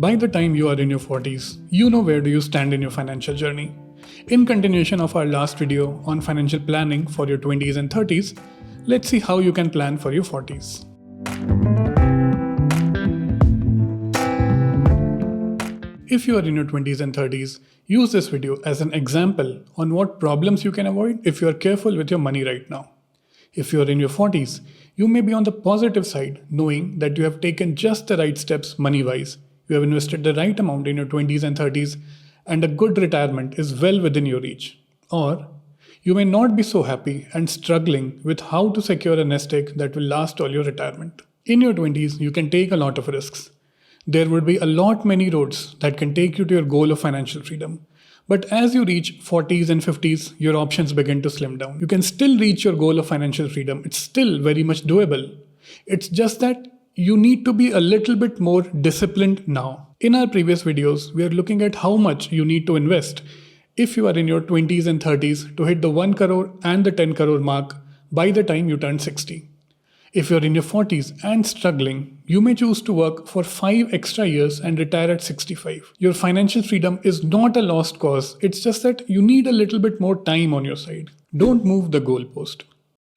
By the time you are in your 40s, you know where do you stand in your financial journey. In continuation of our last video on financial planning for your 20s and 30s, let's see how you can plan for your 40s. If you are in your 20s and 30s, use this video as an example on what problems you can avoid if you are careful with your money right now. If you are in your 40s, you may be on the positive side, knowing that you have taken just the right steps money-wise. You have invested the right amount in your 20s and 30s, and a good retirement is well within your reach. Or you may not be so happy and struggling with how to secure a nest egg that will last all your retirement. In your 20s, you can take a lot of risks. There would be a lot many roads that can take you to your goal of financial freedom. But as you reach 40s and 50s, your options begin to slim down. You can still reach your goal of financial freedom. It's still very much doable. It's just that you need to be a little bit more disciplined now. In our previous videos, we are looking at how much you need to invest if you are in your 20s and 30s to hit the 1 crore and the 10 crore mark by the time you turn 60. If you're in your 40s and struggling, you may choose to work for 5 extra years and retire at 65. Your financial freedom is not a lost cause, it's just that you need a little bit more time on your side. Don't move the goalpost.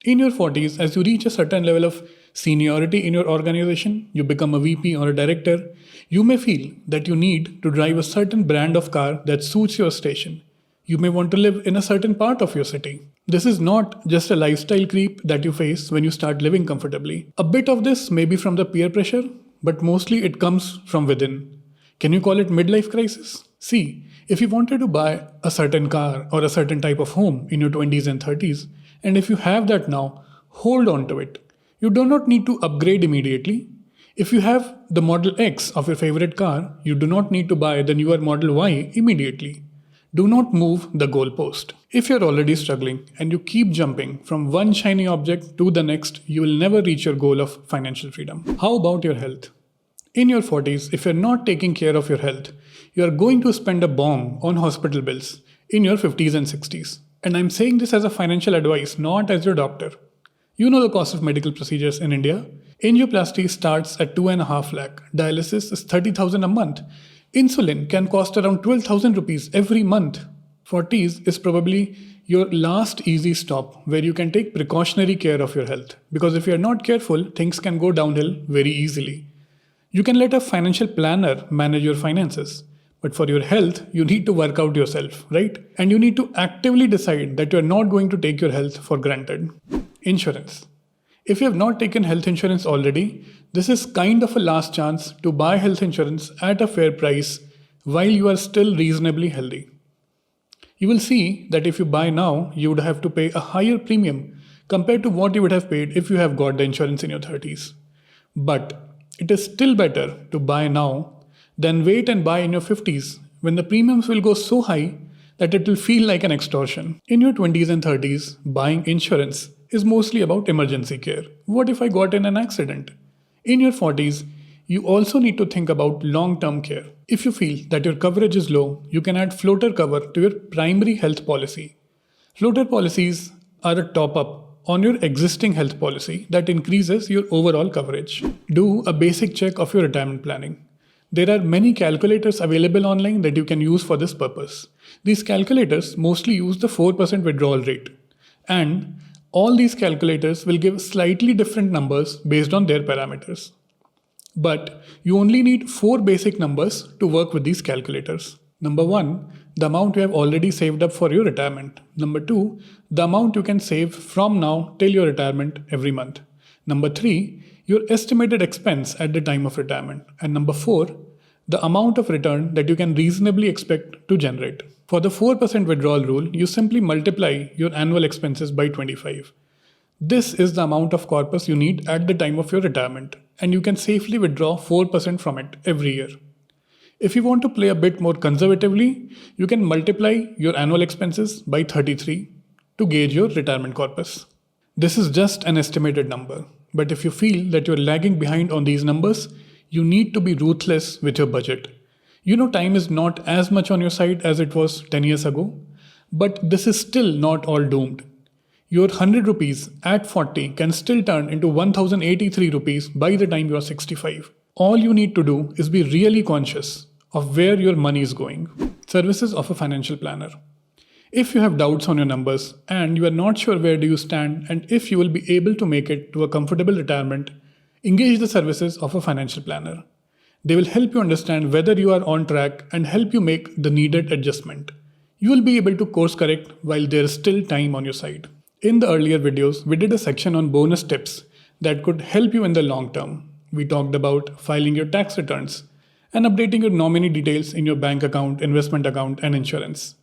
In your 40s, as you reach a certain level of seniority in your organization, you become a VP or a director, you may feel that you need to drive a certain brand of car that suits your station. You may want to live in a certain part of your city. This is not just a lifestyle creep that you face when you start living comfortably. A bit of this may be from the peer pressure, but mostly it comes from within. Can you call it midlife crisis? See, if you wanted to buy a certain car or a certain type of home in your 20s and 30s, and if you have that now, hold on to it. You do not need to upgrade immediately. If you have the Model X of your favorite car, you do not need to buy the newer Model Y immediately. Do not move the goalpost. If you're already struggling and you keep jumping from one shiny object to the next, you will never reach your goal of financial freedom. How about your health? In your 40s, if you're not taking care of your health, you are going to spend a bomb on hospital bills in your 50s and 60s. And I'm saying this as a financial advice, not as your doctor. You know the cost of medical procedures in India? Angioplasty starts at 2.5 lakh. Dialysis is 30,000 a month. Insulin can cost around 12,000 rupees every month. 40s is probably your last easy stop where you can take precautionary care of your health. Because if you're not careful, things can go downhill very easily. You can let a financial planner manage your finances. But for your health, you need to work out yourself, right? And you need to actively decide that you're not going to take your health for granted. Insurance. If you have not taken health insurance already, this is kind of a last chance to buy health insurance at a fair price while you are still reasonably healthy. You will see that if you buy now, you would have to pay a higher premium compared to what you would have paid if you have got the insurance in your 30s. But it is still better to buy now than wait and buy in your 50s when the premiums will go so high that it will feel like an extortion. In your 20s and 30s, buying insurance is mostly about emergency care. What if I got in an accident? In your 40s, you also need to think about long-term care. If you feel that your coverage is low, you can add floater cover to your primary health policy. Floater policies are a top-up on your existing health policy that increases your overall coverage. Do a basic check of your retirement planning. There are many calculators available online that you can use for this purpose. These calculators mostly use the 4% withdrawal rate. And all these calculators will give slightly different numbers based on their parameters. But you only need 4 basic numbers to work with these calculators. Number 1, the amount you have already saved up for your retirement. Number 2, the amount you can save from now till your retirement every month. Number 3, your estimated expense at the time of retirement. And number 4, the amount of return that you can reasonably expect to generate. For the 4% withdrawal rule, you simply multiply your annual expenses by 25. This is the amount of corpus you need at the time of your retirement, and you can safely withdraw 4% from it every year. If you want to play a bit more conservatively, you can multiply your annual expenses by 33 to gauge your retirement corpus. This is just an estimated number, but if you feel that you're lagging behind on these numbers, you need to be ruthless with your budget. You know, time is not as much on your side as it was 10 years ago, but this is still not all doomed. Your 100 rupees at 40 can still turn into 1083 rupees by the time you are 65. All you need to do is be really conscious of where your money is going. Services of a financial planner. If you have doubts on your numbers and you are not sure where do you stand and if you will be able to make it to a comfortable retirement, engage the services of a financial planner. They will help you understand whether you are on track and help you make the needed adjustment. You will be able to course correct while there is still time on your side. In the earlier videos, we did a section on bonus tips that could help you in the long term. We talked about filing your tax returns and updating your nominee details in your bank account, investment account, and insurance.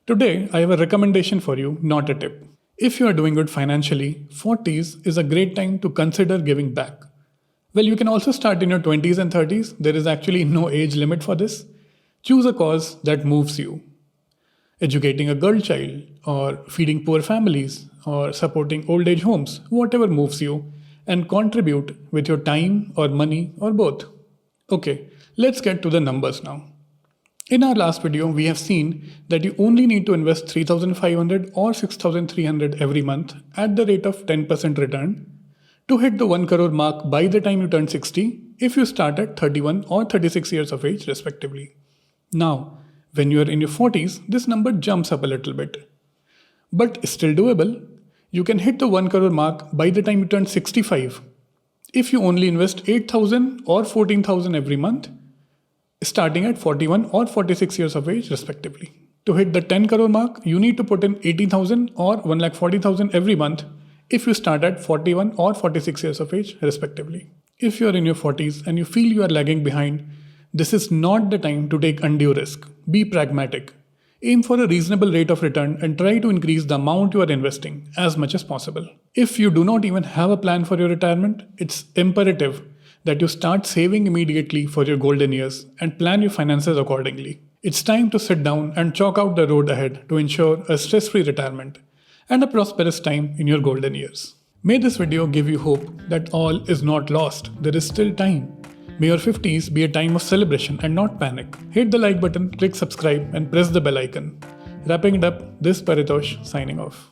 Today, I have a recommendation for you, not a tip. If you are doing good financially, 40s is a great time to consider giving back. Well, you can also start in your 20s and 30s. There is actually no age limit for this. Choose a cause that moves you. Educating a girl child, or feeding poor families, or supporting old age homes, whatever moves you, and contribute with your time or money or both. Okay, let's get to the numbers now. In our last video, we have seen that you only need to invest 3,500 or 6,300 every month at the rate of 10% return to hit the 1 crore mark by the time you turn 60 if you start at 31 or 36 years of age respectively. Now, when you are in your 40s, this number jumps up a little bit. But still doable. You can hit the 1 crore mark by the time you turn 65 if you only invest 8,000 or 14,000 every month, starting at 41 or 46 years of age respectively. To hit the 10 crore mark, you need to put in 80,000 or 1,40,000 every month if you start at 41 or 46 years of age respectively. If you are in your 40s and you feel you are lagging behind, this is not the time to take undue risk. Be pragmatic. Aim for a reasonable rate of return and try to increase the amount you are investing as much as possible. If you do not even have a plan for your retirement, it's imperative that you start saving immediately for your golden years and plan your finances accordingly. It's time to sit down and chalk out the road ahead to ensure a stress-free retirement and a prosperous time in your golden years. May this video give you hope that all is not lost. There is still time. May your 50s be a time of celebration and not panic. Hit the like button, click subscribe, and press the bell icon. Wrapping it up, this Paritosh signing off.